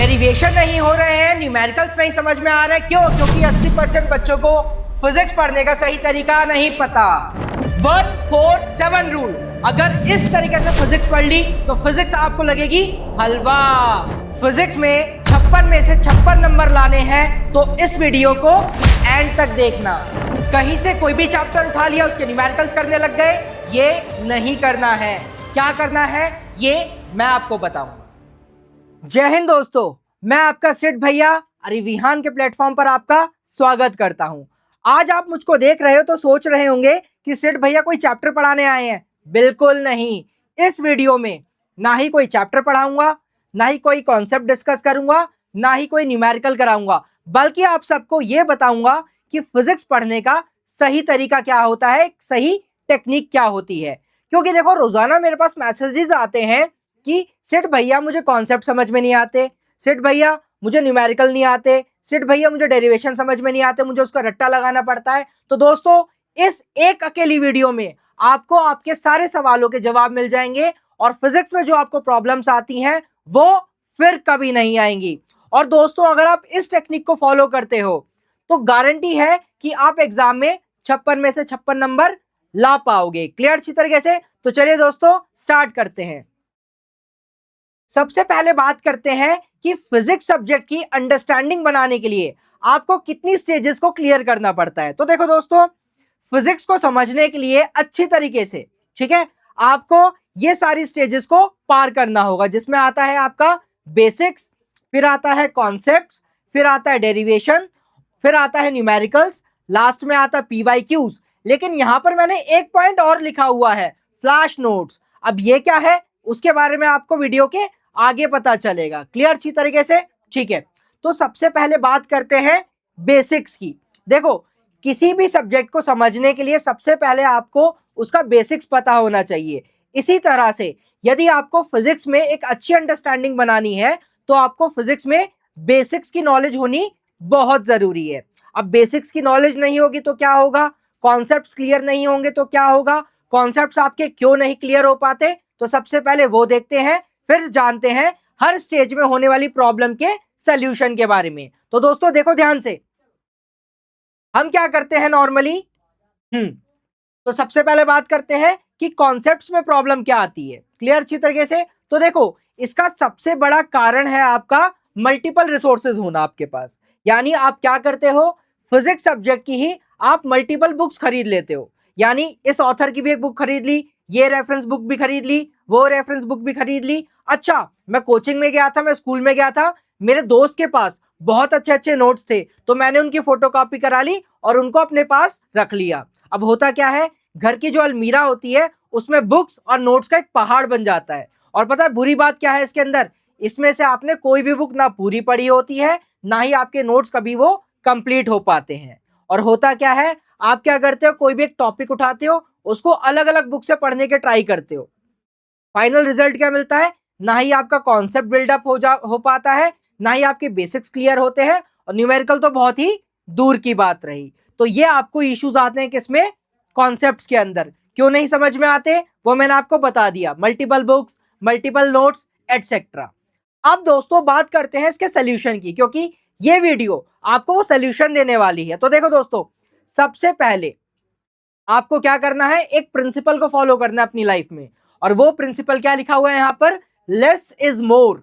Derivation नहीं हो रहे हैं, न्यूमेरिकल्स नहीं समझ में आ रहे। क्यों? क्योंकि 80% बच्चों को फिजिक्स पढ़ने का सही तरीका नहीं पता। 147 रूल, अगर इस तरीके से फिजिक्स पढ़ ली तो फिजिक्स आपको लगेगी हलवा। फिजिक्स में 56 में से 56 नंबर लाने हैं तो इस वीडियो को एंड तक देखना। कहीं से कोई भी चैप्टर उठा लिया, उसके न्यूमेरिकल्स करने लग गए, ये नहीं करना है। क्या करना है ये मैं आपको बताऊंगा। जय हिंद दोस्तों, मैं आपका सेठ भैया अरिविहान के प्लेटफॉर्म पर आपका स्वागत करता हूं। आज आप मुझको देख रहे हो तो सोच रहे होंगे कि सेठ भैया कोई चैप्टर पढ़ाने आए हैं। बिल्कुल नहीं। इस वीडियो में ना ही कोई चैप्टर पढ़ाऊंगा, ना ही कोई कॉन्सेप्ट डिस्कस करूंगा, ना ही कोई न्यूमेरिकल कराऊंगा, बल्कि आप सबको यह बताऊंगा कि फिजिक्स पढ़ने का सही तरीका क्या होता है, सही टेक्निक क्या होती है। क्योंकि देखो, रोजाना मेरे पास मैसेजेस आते हैं कि सेठ भैया मुझे कॉन्सेप्ट समझ में नहीं आते, सेठ भैया मुझे न्यूमेरिकल नहीं आते, सेठ भैया मुझे डेरिवेशन समझ में नहीं आते, मुझे उसका रट्टा लगाना पड़ता है। तो दोस्तों, इस एक अकेली वीडियो में आपको आपके सारे सवालों के जवाब मिल जाएंगे और फिजिक्स में जो आपको प्रॉब्लम्स आती हैं वो फिर कभी नहीं आएंगी। और दोस्तों, अगर आप इस टेक्निक को फॉलो करते हो तो गारंटी है कि आप एग्जाम में 56 में से 56 नंबर ला पाओगे। क्लियर अच्छी तरीके से? तो चलिए दोस्तों, स्टार्ट करते हैं। सबसे पहले बात करते हैं कि फिजिक्स सब्जेक्ट की अंडरस्टैंडिंग बनाने के लिए आपको कितनी स्टेजेस को क्लियर करना पड़ता है। तो देखो दोस्तों, फिजिक्स को समझने के लिए अच्छी तरीके से, ठीक है, आपको ये सारी स्टेजेस को पार करना होगा, जिसमें आता है आपका बेसिक्स, फिर आता है कॉन्सेप्ट्स, फिर आता है डेरिवेशन, फिर आता है न्यूमेरिकल्स, लास्ट में आता है पीवाईक्यूज। लेकिन यहां पर मैंने एक पॉइंट और लिखा हुआ है, फ्लैश नोट्स। अब ये क्या है उसके बारे में आपको वीडियो के आगे पता चलेगा। क्लियर अच्छी तरीके से? ठीक है, तो सबसे पहले बात करते हैं बेसिक्स की। देखो, किसी भी सब्जेक्ट को समझने के लिए सबसे पहले आपको उसका बेसिक्स पता होना चाहिए। इसी तरह से यदि आपको फिजिक्स में एक अच्छी अंडरस्टैंडिंग बनानी है तो आपको फिजिक्स में बेसिक्स की नॉलेज होनी बहुत जरूरी है। अब बेसिक्स की नॉलेज नहीं होगी तो क्या होगा? कॉन्सेप्ट्स क्लियर नहीं होंगे तो क्या होगा? कॉन्सेप्ट्स आपके क्यों नहीं क्लियर हो पाते? तो सबसे पहले वो देखते हैं, फिर जानते हैं हर स्टेज में होने वाली प्रॉब्लम के सॉल्यूशन के बारे में। तो दोस्तों देखो ध्यान से, हम क्या करते हैं नॉर्मली, तो सबसे पहले बात करते हैं कि कॉन्सेप्ट्स में प्रॉब्लम क्या आती है। क्लियर अच्छी तरीके से? तो देखो, इसका सबसे बड़ा कारण है आपका मल्टीपल रिसोर्सेज होना आपके पास। यानी आप क्या करते हो, फिजिक्स सब्जेक्ट की ही आप मल्टीपल बुक्स खरीद लेते हो। यानी इस ऑथर की भी एक बुक खरीद ली, ये रेफरेंस बुक भी खरीद ली, वो रेफरेंस बुक भी खरीद ली। अच्छा, मैं कोचिंग में गया था, मैं स्कूल में गया था, मेरे दोस्त के पास बहुत अच्छे अच्छे नोट्स थे तो मैंने उनकी फोटोकॉपी करा ली और उनको अपने पास रख लिया। अब होता क्या है, घर की जो अलमीरा होती है उसमें बुक्स और नोट्स का एक पहाड़ बन जाता है। और पता है बुरी बात क्या है इसके अंदर? इसमें से आपने कोई भी बुक ना पूरी पढ़ी होती है, ना ही आपके नोट्स कभी वो कंप्लीट हो पाते हैं। और होता क्या है, आप क्या करते हो, कोई भी एक टॉपिक उठाते हो, उसको अलग अलग बुक से पढ़ने के ट्राई करते हो। फाइनल रिजल्ट क्या मिलता है? ना ही आपका कॉन्सेप्ट बिल्डअप हो पाता है, ना ही आपके बेसिक्स क्लियर होते हैं, और न्यूमेरिकल तो बहुत ही दूर की बात रही। तो ये आपको इश्यूज आते हैं किसमें? कॉन्सेप्ट्स के अंदर। क्यों नहीं समझ में आते वो मैंने आपको बता दिया, multiple books, multiple notes etcetera. अब दोस्तों बात करते हैं इसके सोल्यूशन की, क्योंकि ये वीडियो आपको वो सोल्यूशन देने वाली है। तो देखो दोस्तों, सबसे पहले आपको क्या करना है, एक प्रिंसिपल को फॉलो करना है अपनी लाइफ में। और वो प्रिंसिपल क्या लिखा हुआ है यहां पर? Less is more.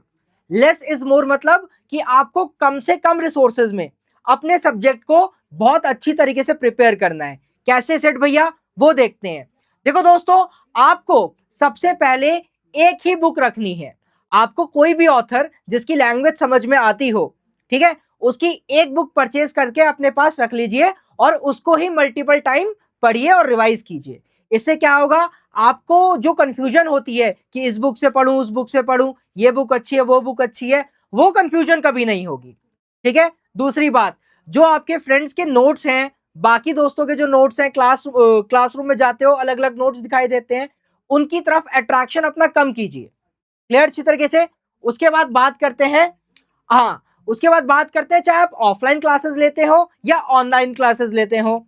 Less is more मतलब कि आपको कम से कम रिसोर्सेज में अपने सब्जेक्ट को बहुत अच्छी तरीके से प्रिपेयर करना है। कैसे सेठ भैया? वो देखते हैं। देखो दोस्तों, आपको सबसे पहले एक ही बुक रखनी है। आपको कोई भी ऑथर जिसकी लैंग्वेज समझ में आती हो, ठीक है, उसकी एक बुक परचेज करके अपने पास रख लीजिए और उसको ही मल्टीपल टाइम पढ़िए और रिवाइज कीजिए। इससे क्या होगा, आपको जो कंफ्यूजन होती है कि इस बुक से पढ़ूं, उस बुक से पढ़ूं, ये बुक अच्छी है, वो बुक अच्छी है, वो कंफ्यूजन कभी नहीं होगी। ठीक है। दूसरी बात, जो आपके फ्रेंड्स के नोट्स हैं, बाकी दोस्तों के जो नोट्स हैं, क्लासरूम में जाते हो अलग अलग नोट्स दिखाई देते हैं, उनकी तरफ अट्रैक्शन अपना कम कीजिए। क्लियर अच्छी तरीके से? उसके बाद बात करते हैं, हाँ, उसके बाद बात करते हैं, चाहे आप ऑफलाइन क्लासेस लेते हो या ऑनलाइन क्लासेस लेते हो,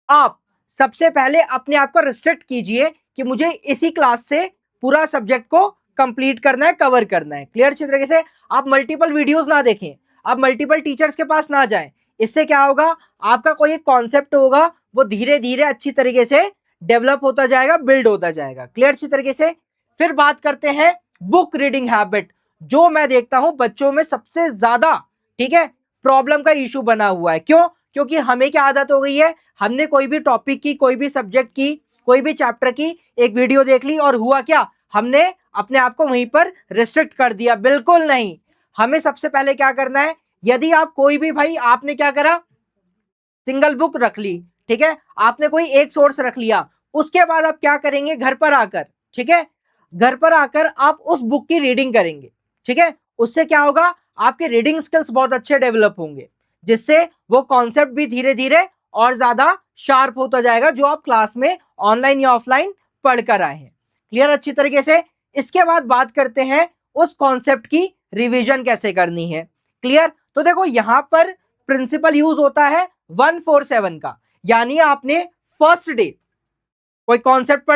आप सबसे पहले अपने आप को रिस्ट्रिक्ट कीजिए कि मुझे इसी क्लास से पूरा सब्जेक्ट को कंप्लीट करना है, कवर करना है। क्लियर अच्छी तरीके से। आप मल्टीपल वीडियोस ना देखें, आप मल्टीपल टीचर्स के पास ना जाएं। इससे क्या होगा, आपका कोई एक कॉन्सेप्ट होगा वो धीरे धीरे अच्छी तरीके से डेवलप होता जाएगा, बिल्ड होता जाएगा। क्लियर अच्छी तरीके से। फिर बात करते हैं बुक रीडिंग हैबिट, जो मैं देखता हूं बच्चों में सबसे ज्यादा, ठीक है, प्रॉब्लम का इशू बना हुआ है। क्यों? क्योंकि हमें क्या आदत हो गई है, हमने कोई भी टॉपिक की, कोई भी सब्जेक्ट की, कोई भी चैप्टर की एक वीडियो देख ली और हुआ क्या, हमने अपने आप को वहीं पर रिस्ट्रिक्ट कर दिया। बिल्कुल नहीं। हमें सबसे पहले क्या करना है, यदि आप कोई भी, भाई आपने क्या करा, सिंगल बुक रख ली, ठीक है, आपने कोई एक सोर्स रख लिया, उसके बाद आप क्या करेंगे, घर पर आकर, ठीक है, घर पर आकर आप उस बुक की रीडिंग करेंगे। ठीक है, उससे क्या होगा, आपके रीडिंग स्किल्स बहुत अच्छे डेवलप होंगे, जिससे वो कॉन्सेप्ट भी धीरे धीरे और ज्यादा शार्प होता जाएगा, जो आप क्लास में ऑनलाइन या ऑफलाइन पढ़कर आए हैं। क्लियर अच्छी तरीके से। इसके बाद बात करते हैं उस कॉन्सेप्ट की रिवीजन कैसे करनी है। क्लियर। तो देखो यहां पर प्रिंसिपल यूज होता है 147 का, यानी आपने फर्स्ट डे कोई कॉन्सेप्ट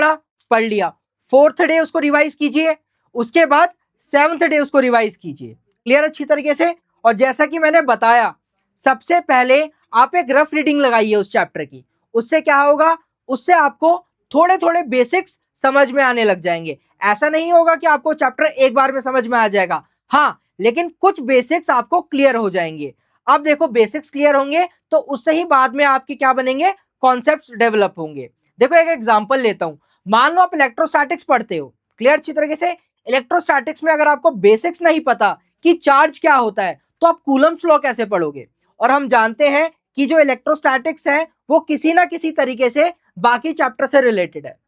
पढ़ लिया, फोर्थ डे उसको रिवाइज कीजिए, उसके बाद सेवंथ डे उसको रिवाइज कीजिए। क्लियर अच्छी तरीके से। और जैसा कि मैंने बताया, सबसे पहले आप एक रफ रीडिंग लगाइए उस चैप्टर की। उससे क्या होगा, उससे आपको थोड़े थोड़े बेसिक्स समझ में आने लग जाएंगे। ऐसा नहीं होगा कि आपको चैप्टर एक बार में समझ में आ जाएगा, हाँ, लेकिन कुछ बेसिक्स आपको क्लियर हो जाएंगे। अब देखो बेसिक्स क्लियर होंगे तो उससे ही बाद में आपके क्या बनेंगे, कॉन्सेप्ट्स डेवलप होंगे। देखो एक एग्जांपल लेता हूं, मान लो आप इलेक्ट्रोस्टैटिक्स पढ़ते हो। क्लियर अच्छी तरीके से। इलेक्ट्रोस्टैटिक्स में अगर आपको बेसिक्स नहीं पता कि चार्ज क्या होता है, तो आप कूलम्ब्स लॉ कैसे पढ़ोगे। और हम जानते हैं कि जो इलेक्ट्रोस्टैटिक्स है वो किसी ना किसी तरीके से बाकी चैप्टर से रिलेटेड है।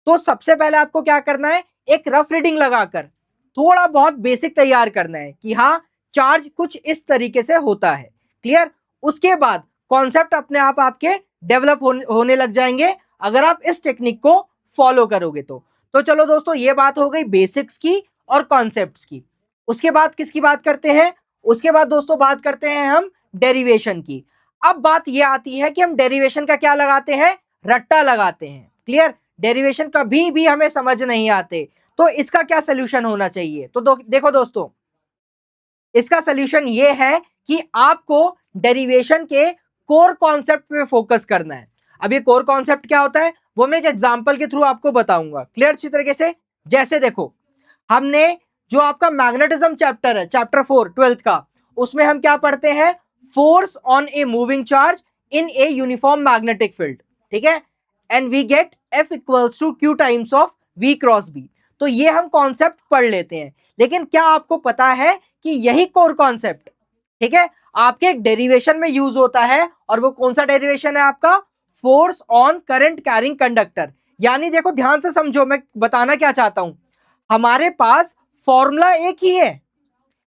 तो सबसे पहले आपको क्या करना है, एक रफ रीडिंग लगाकर थोड़ा बहुत बेसिक तैयार करना है कि हाँ, चार्ज कुछ इस तरीके से होता है। क्लियर। उसके बाद कॉन्सेप्ट अपने आप आपके डेवलप होने लग जाएंगे, अगर आप इस टेक्निक को फॉलो करोगे तो चलो दोस्तों, ये बात हो गई बेसिक्स की और कॉन्सेप्ट्स की। उसके बाद किसकी बात करते हैं, उसके बाद दोस्तों बात करते हैं हम डेरिवेशन की। अब बात ये आती है कि हम डेरिवेशन का क्या लगाते हैं, रट्टा लगाते हैं। क्लियर। डेरिवेशन कभी भी हमें समझ नहीं आते, तो इसका क्या सोल्यूशन होना चाहिए। तो देखो दोस्तों, इसका सोल्यूशन ये है कि आपको डेरिवेशन के कोर कॉन्सेप्ट पे फोकस करना है। अब ये कोर कॉन्सेप्ट क्या होता है वो मैं एक एग्जांपल के थ्रू आपको बताऊंगा क्लियर अच्छी तरीके से। जैसे देखो, हमने जो आपका मैग्नेटिज्म चैप्टर है, चैप्टर 4 12th का, उसमें हम क्या पढ़ते हैं, force on a moving charge in a uniform magnetic field. ठीक है, and we get F equals to Q times of V cross B। तो ये हम कॉन्सेप्ट पढ़ लेते हैं, लेकिन क्या आपको पता है कि यही कोर कॉन्सेप्ट, ठीक है, आपके एक डेरिवेशन में यूज होता है, और वो कौन सा डेरिवेशन है आपका, force on current carrying conductor. यानी देखो ध्यान से समझो, मैं बताना क्या चाहता हूं, हमारे पास फॉर्मूला एक ही है,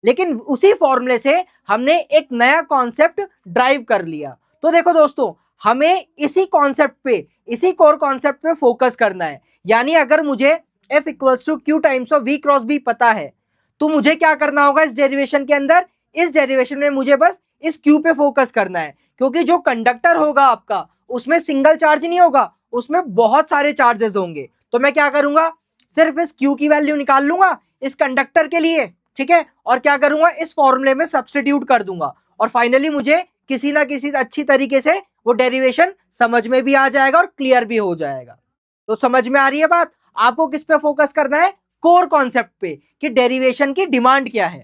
लेकिन उसी फॉर्मूले से हमने एक नया कॉन्सेप्ट ड्राइव कर लिया। तो देखो दोस्तों, हमें इसी कॉन्सेप्ट पे, इसी कोर कॉन्सेप्ट पे फोकस करना है। यानी अगर मुझे F equals to Q times of V cross B पता है, तो मुझे क्या करना होगा इस डेरिवेशन के अंदर, इस डेरिवेशन में मुझे बस इस Q पे फोकस करना है, क्योंकि जो कंडक्टर होगा आपका, उसमें सिंगल चार्ज नहीं होगा, उसमें बहुत सारे चार्जेस होंगे। तो मैं क्या करूंगा, सिर्फ इस Q की वैल्यू निकाल लूंगा इस कंडक्टर के लिए, ठीक है, और क्या करूंगा, इस फॉर्मूले में सब्स्टिट्यूट कर दूंगा, और फाइनली मुझे किसी ना किसी अच्छी तरीके से वो डेरिवेशन समझ में भी आ जाएगा और क्लियर भी हो जाएगा। तो समझ में आ रही है बात, आपको किस पे फोकस करना है, कोर कॉन्सेप्ट पे, कि डेरिवेशन की डिमांड क्या है।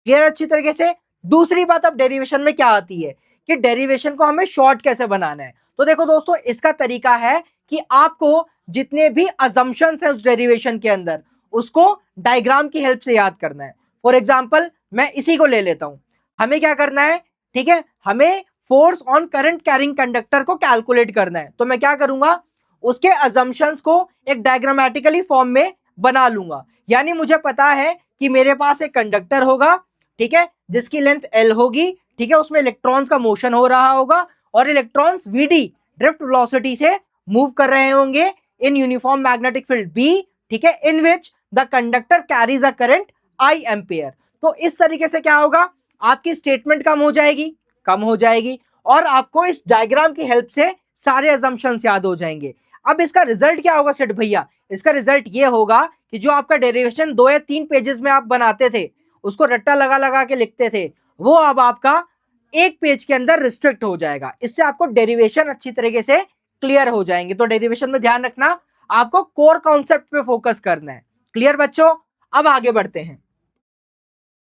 क्लियर अच्छी तरीके से। दूसरी बात अब डेरिवेशन में क्या आती है कि डेरिवेशन को हमें शॉर्ट कैसे बनाना है। तो देखो दोस्तों, इसका तरीका है कि आपको जितने भी अजम्पशंस है उस डेरिवेशन के अंदर, उसको डायग्राम की हेल्प से याद करना है। फॉर एग्जाम्पल मैं इसी को ले लेता हूं, हमें क्या करना है, ठीक है, हमें force on current carrying conductor को कैलकुलेट करना है। तो मैं क्या करूंगा, उसके अजम्पशंस को एक डायग्रामेटिकली फॉर्म में बना लूंगा। यानी मुझे पता है कि मेरे पास एक कंडक्टर होगा, ठीक है, जिसकी लेंथ L होगी, ठीक है, उसमें इलेक्ट्रॉन्स का मोशन हो रहा होगा, और इलेक्ट्रॉन्स VD ड्रिफ्ट वेलोसिटी से मूव कर रहे होंगे in uniform magnetic field B, ठीक है, in which the conductor carries a current I ampere. तो इस तरीके से क्या होगा, आपकी स्टेटमेंट कम हो जाएगी, और आपको इस डायग्राम की हेल्प से सारे अजम्पशंस याद हो जाएंगे। अब इसका रिजल्ट क्या होगा सेठ भैया, इसका रिजल्ट ये होगा कि जो आपका डेरिवेशन 2 या 3 पेजेस में आप बनाते थे, उसको रट्टा लगा लगा के लिखते थे, वो अब आपका एक पेज के अंदर रिस्ट्रिक्ट हो जाएगा। इससे आपको डेरिवेशन अच्छी तरीके से क्लियर हो जाएंगे। तो डेरिवेशन में ध्यान रखना, आपको कोर कॉन्सेप्ट पे फोकस करना है। क्लियर बच्चों? अब आगे बढ़ते हैं।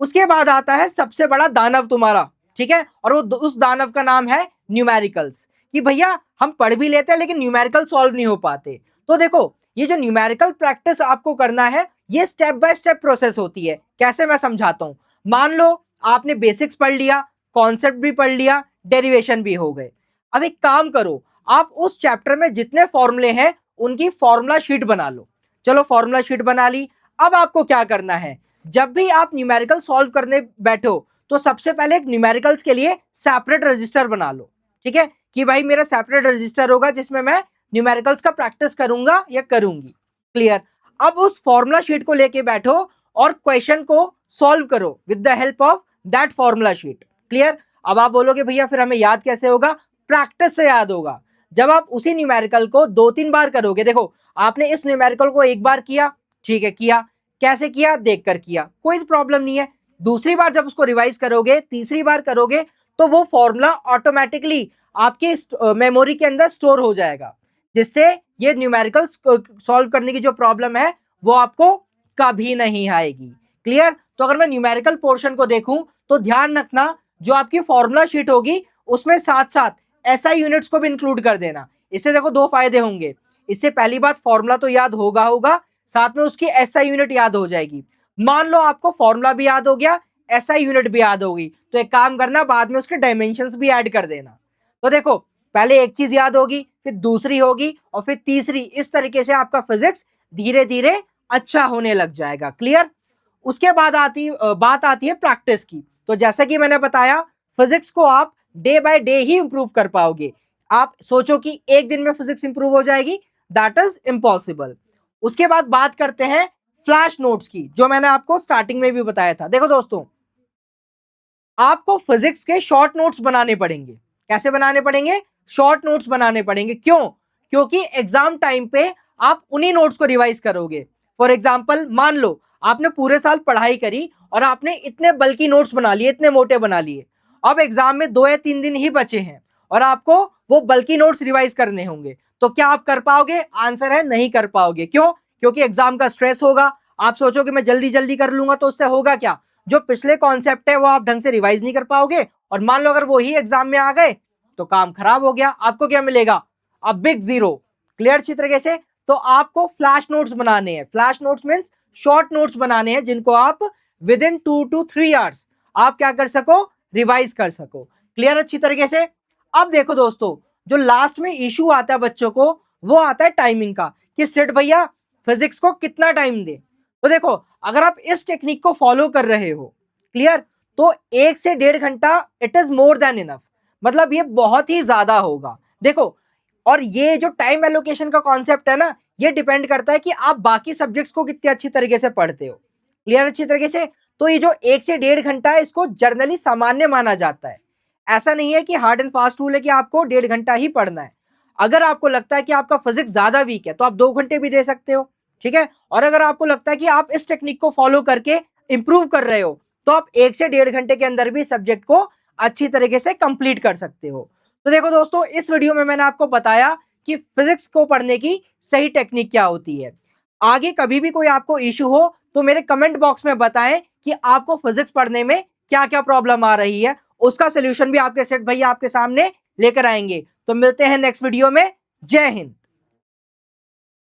उसके बाद आता है सबसे बड़ा दानव तुम्हारा, ठीक है, और वो उस दानव का नाम है न्यूमेरिकल्स। कि भैया हम पढ़ भी लेते हैं लेकिन न्यूमेरिकल सॉल्व नहीं हो पाते। तो देखो, ये जो न्यूमेरिकल प्रैक्टिस आपको करना है, ये स्टेप बाय स्टेप प्रोसेस होती है। कैसे, मैं समझाता हूं। मान लो आपने बेसिक्स पढ़ लिया, कॉन्सेप्ट भी पढ़ लिया, डेरिवेशन भी हो गए। अब एक काम करो, आप उस चैप्टर में जितने फॉर्मूले हैं उनकी फॉर्मूला शीट बना लो। चलो फॉर्मूला शीट बना ली। अब आपको क्या करना है, जब भी आप न्यूमेरिकल सॉल्व करने बैठो तो सबसे पहले एक न्यूमेरिकल्स के लिए सेपरेट रजिस्टर बना लो। ठीक है, कि भाई मेरा सेपरेट रजिस्टर होगा जिसमें मैं न्यूमेरिकल्स का प्रैक्टिस करूंगा या करूंगी। क्लियर? अब उस फॉर्मूला शीट को लेके बैठो और क्वेश्चन को सॉल्व करो with the help of that formula sheet. Clear? अब आप बोलोगे भैया फिर हमें याद कैसे होगा? प्रैक्टिस से याद होगा। जब आप उसी न्यूमेरिकल को 2-3 बार करोगे, देखो आपने इस न्यूमेरिकल को एक बार किया, ठीक है, किया, कैसे किया? देखकर किया, कोई प्रॉब्लम नहीं है। दूसरी बार जब उसको रिवाइज करोगे, तीसरी बार करोगे, तो वो फॉर्मूला ऑटोमेटिकली आपके मेमोरी के अंदर स्टोर हो जाएगा, जिससे ये न्यूमेरिकल सॉल्व करने की जो प्रॉब्लम है वो आपको कभी नहीं आएगी। क्लियर? तो अगर मैं न्यूमेरिकल पोर्शन को देखूं तो ध्यान रखना, जो आपकी फॉर्मूला शीट होगी उसमें साथ साथ एसआई यूनिट्स को भी इंक्लूड कर देना। इससे देखो 2 फायदे होंगे। इससे पहली बात, फॉर्मूला तो याद होगा, साथ में उसकी एसआई यूनिट याद हो जाएगी। मान लो आपको फॉर्मूला भी याद हो गया, एसआई यूनिट भी याद होगी, तो एक काम करना, बाद में उसके डायमेंशंस भी ऐड कर देना। तो देखो, पहले एक चीज याद होगी, फिर दूसरी होगी, और फिर तीसरी। इस तरीके से आपका फिजिक्स धीरे धीरे अच्छा होने लग जाएगा। क्लियर? उसके बाद बात आती है प्रैक्टिस की। तो जैसा कि मैंने बताया, फिजिक्स को आप day by day he improve कर पाओगे। आप सोचो कि एक दिन में फिजिक्स इंप्रूव हो जाएगी, दैट इज इम्पॉसिबल। उसके बाद बात करते हैं फ्लैश नोट्स की, जो मैंने आपको स्टार्टिंग में भी बताया था। देखो दोस्तों, आपको फिजिक्स के शॉर्ट नोट्स बनाने पड़ेंगे। कैसे बनाने पड़ेंगे? शॉर्ट नोट्स बनाने पड़ेंगे। क्यों? क्योंकि एग्जाम टाइम पे आप उन्हीं नोट्स को रिवाइज करोगे। फॉर एग्जाम्पल, मान लो आपने पूरे साल पढ़ाई करी और आपने इतने बल्कि नोट्स बना लिए, इतने मोटे बना लिए। अब एग्जाम में 2 या 3 दिन ही बचे हैं और आपको वो बल्कि नोट्स रिवाइज करने होंगे, तो क्या आप कर पाओगे? आंसर है नहीं कर पाओगे। क्यों? क्योंकि एग्जाम का स्ट्रेस होगा। आप सोचोगे मैं जल्दी जल्दी कर लूंगा, तो उससे होगा क्या? जो पिछले कॉन्सेप्ट है वो आप ढंग से रिवाइज नहीं कर पाओगे, और मान लो अगर वो ही एग्जाम में आ गए तो काम खराब हो गया। आपको क्या मिलेगा? A big zero. क्लियर अच्छी तरीके से? तो आपको फ्लैश नोट्स बनाने हैं। Flash notes means short notes बनाने हैं, जिनको आप विद इन 2 to 3 आवर्स आप क्या कर सको? रिवाइज कर सको। क्लियर अच्छी तरीके से? अब देखो दोस्तों, जो लास्ट में इशू आता है बच्चों को, वो आता है टाइमिंग का, कि सेठ भैया फिजिक्स को कितना टाइम दे। तो देखो, अगर आप इस टेक्निक को फॉलो कर रहे हो, क्लियर, तो 1 से 1.5 घंटा it is more than enough. मतलब ये बहुत ही ज्यादा होगा। देखो, और ये जो टाइम एलोकेशन का कॉन्सेप्ट है ना, ये डिपेंड करता है कि आप बाकी सब्जेक्ट्स को कितने अच्छी तरीके से पढ़ते हो। क्लियर अच्छी तरीके से? तो ये जो 1 से 1.5 घंटा है, इसको जर्नली सामान्य माना जाता है। ऐसा नहीं है कि हार्ड एंड फास्ट रूल है कि आपको 1.5 घंटा ही पढ़ना है। अगर आपको लगता है कि आपका फिजिक्स ज्यादा वीक है तो आप 2 घंटे भी दे सकते हो। ठीक है? और अगर आपको लगता है कि आप इस टेक्निक को फॉलो करके इंप्रूव कर रहे हो, तो आप 1 से 1.5 घंटे के अंदर भी सब्जेक्ट को अच्छी तरीके से कंप्लीट कर सकते हो। तो देखो दोस्तों, इस वीडियो में मैंने आपको बताया कि फिजिक्स को पढ़ने की सही टेक्निक क्या होती है। आगे कभी भी कोई आपको इशू हो तो मेरे कमेंट बॉक्स में बताएं कि आपको फिजिक्स पढ़ने में क्या क्या प्रॉब्लम आ रही है। उसका सोल्यूशन भी आपके सेठ भैया आपके सामने लेकर आएंगे। तो मिलते हैं नेक्स्ट वीडियो में। जय हिंद।